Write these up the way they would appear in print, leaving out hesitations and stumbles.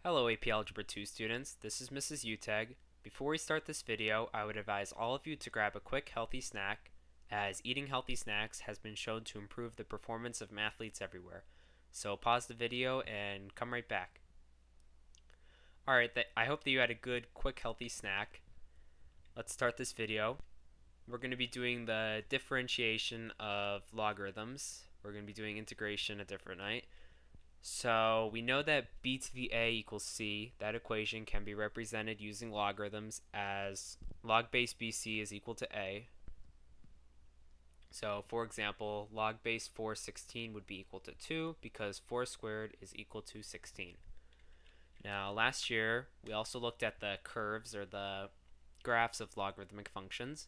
Hello AP Algebra 2 students, this is Mrs. Uteg. Before we start this video, I would advise all of you to grab a quick healthy snack, as eating healthy snacks has been shown to improve the performance of mathletes everywhere. So pause the video and come right back. Alright, I hope that you had a good, quick, healthy snack. Let's start this video. We're going to be doing the differentiation of logarithms. We're going to be doing integration a different night. So we know that b to the a equals c. That equation can be represented using logarithms as log base bc is equal to a. So for example, log base 416 would be equal to 2 because 4 squared is equal to 16. Now last year we also looked at the curves or the graphs of logarithmic functions.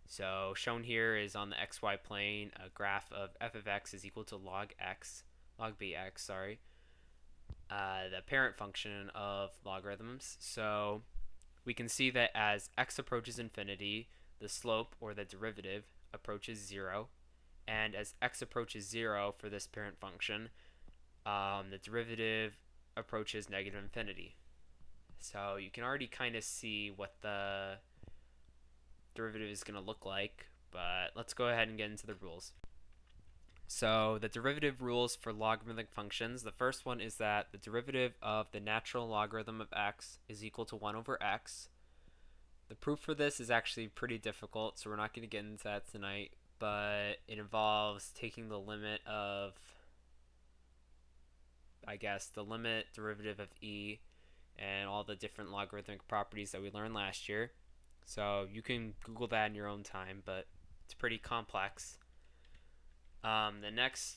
So shown here is on the xy plane a graph of f of x is equal to log bx, sorry, the parent function of logarithms. So we can see that as x approaches infinity, the slope or the derivative approaches 0, and as x approaches 0 for this parent function, the derivative approaches negative infinity. So you can already kind of see what the derivative is going to look like, but let's go ahead and get into the rules. So the derivative rules for logarithmic functions, the first one is that the derivative of the natural logarithm of x is equal to 1 over x. The proof for this is actually pretty difficult, so we're not going to get into that tonight, but it involves taking the limit of, the limit derivative of e and all the different logarithmic properties that we learned last year. So you can Google that in your own time, but it's pretty complex. The next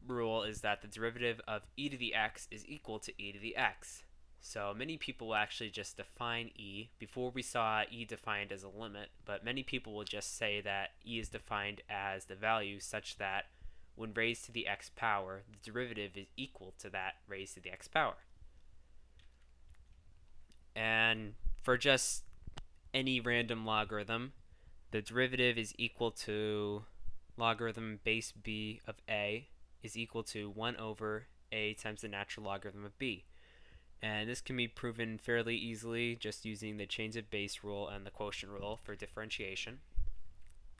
rule is that the derivative of e to the x is equal to e to the x. So many people will actually just define e. Before we saw e defined as a limit, but many people will just say that e is defined as the value such that when raised to the x power, the derivative is equal to that raised to the x power. And for just any random logarithm, the derivative is equal to logarithm base b of a is equal to 1 over a times the natural logarithm of b. And this can be proven fairly easily just using the change of base rule and the quotient rule for differentiation.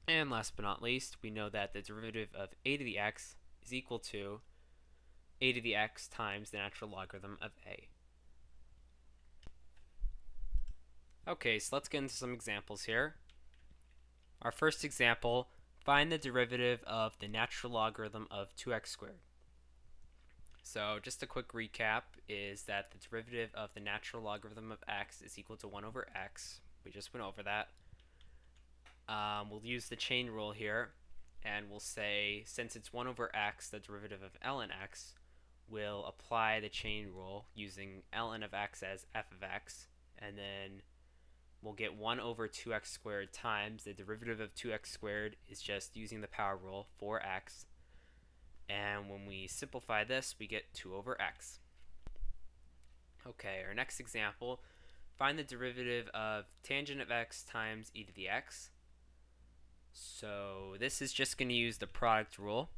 And last but not least, we know that the derivative of a to the x is equal to a to the x times the natural logarithm of a. Okay, so let's get into some examples here. Our first example, find the derivative of the natural logarithm of 2x squared. So just a quick recap is that the derivative of the natural logarithm of x is equal to 1 over x. We just went over that. We'll use the chain rule here, and we'll say since it's 1 over x, the derivative of ln x, we'll apply the chain rule using ln of x as f of x, and then we'll get 1 over 2x squared times the derivative of 2x squared is just using the power rule, 4x. And when we simplify this, we get 2 over x. Okay, our next example, find the derivative of tangent of x times e to the x. So this is just going to use the product rule.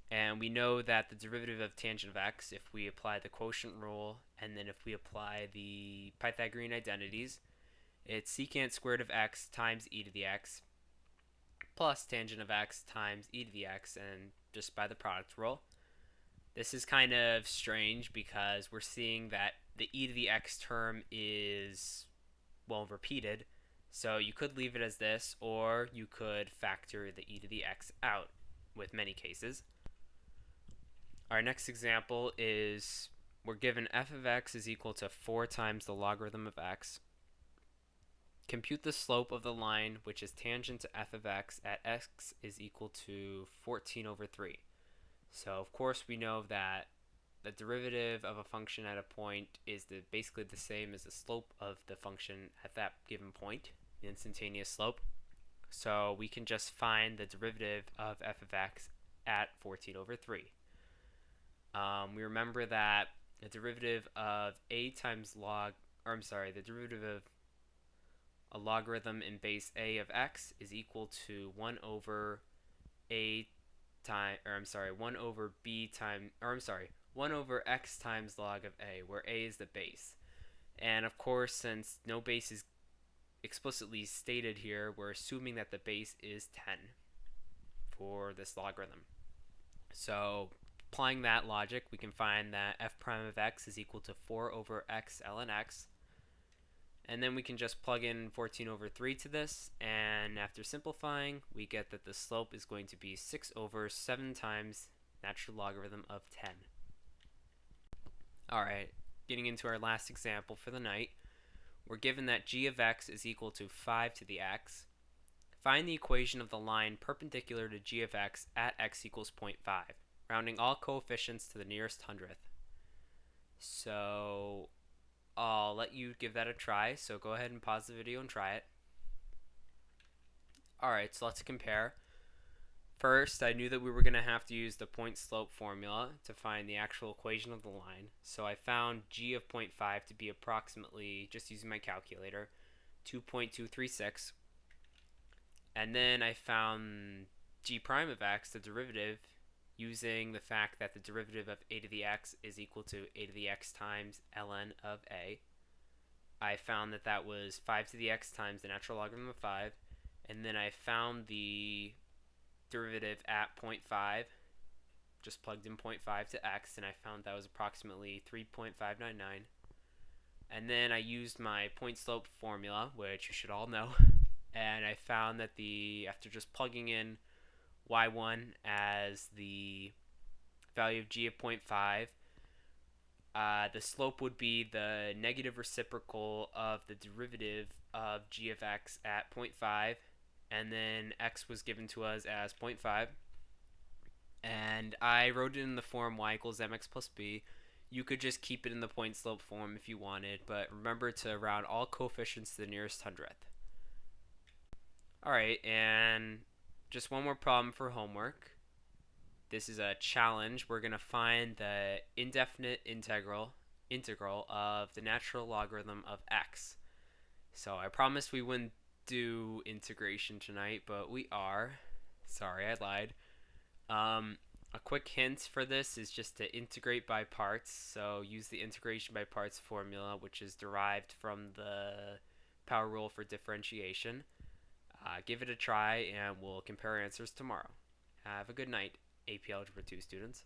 And we know that the derivative of tangent of x, if we apply the quotient rule, and then if we apply the Pythagorean identities, it's secant squared of x times e to the x plus tangent of x times e to the x, and just by the product rule. This is kind of strange because we're seeing that the e to the x term is, well, repeated. So you could leave it as this, or you could factor the e to the x out with many cases. Our next example is we're given f of x is equal to 4 times the logarithm of x. Compute the slope of the line which is tangent to f of x at x is equal to 14 over 3. So of course we know that the derivative of a function at a point is basically the same as the slope of the function at that given point, the instantaneous slope. So we can just find the derivative of f of x at 14 over 3. We remember that the derivative of the derivative of a logarithm in base a of x is equal to 1 over 1 over b times, 1 over x times log of a, where a is the base. And of course, since no base is explicitly stated here, we're assuming that the base is 10 for this logarithm. So applying that logic, we can find that f prime of x is equal to 4 over x ln x. And then we can just plug in 14 over 3 to this, and after simplifying, we get that the slope is going to be 6 over 7 times natural logarithm of 10. Alright, getting into our last example for the night, we're given that g of x is equal to 5 to the x. Find the equation of the line perpendicular to g of x at x equals 0.5, rounding all coefficients to the nearest hundredth. So I'll let you give that a try, so go ahead and pause the video and try it. Alright, so let's compare. First, I knew that we were going to have to use the point slope formula to find the actual equation of the line, so I found g of 0.5 to be approximately, just using my calculator, 2.236. And then I found g prime of x, the derivative, using the fact that the derivative of a to the x is equal to a to the x times ln of a. I found that that was 5 to the x times the natural logarithm of 5. And then I found the derivative at 0.5, just plugged in 0.5 to x, and I found that was approximately 3.599. And then I used my point slope formula, which you should all know, and I found that after just plugging in y1 as the value of g of 0.5, the slope would be the negative reciprocal of the derivative of g of x at 0.5, and then x was given to us as 0.5, and I wrote it in the form y equals mx plus b. You could just keep it in the point slope form if you wanted, but remember to round all coefficients to the nearest hundredth. Alright, and just one more problem for homework. This is a challenge. We're going to find the indefinite integral of the natural logarithm of x. So I promised we wouldn't do integration tonight, but we are. Sorry, I lied. A quick hint for this is just to integrate by parts. So use the integration by parts formula, which is derived from the power rule for differentiation. Give it a try, and we'll compare answers tomorrow. Have a good night, AP Algebra 2 students.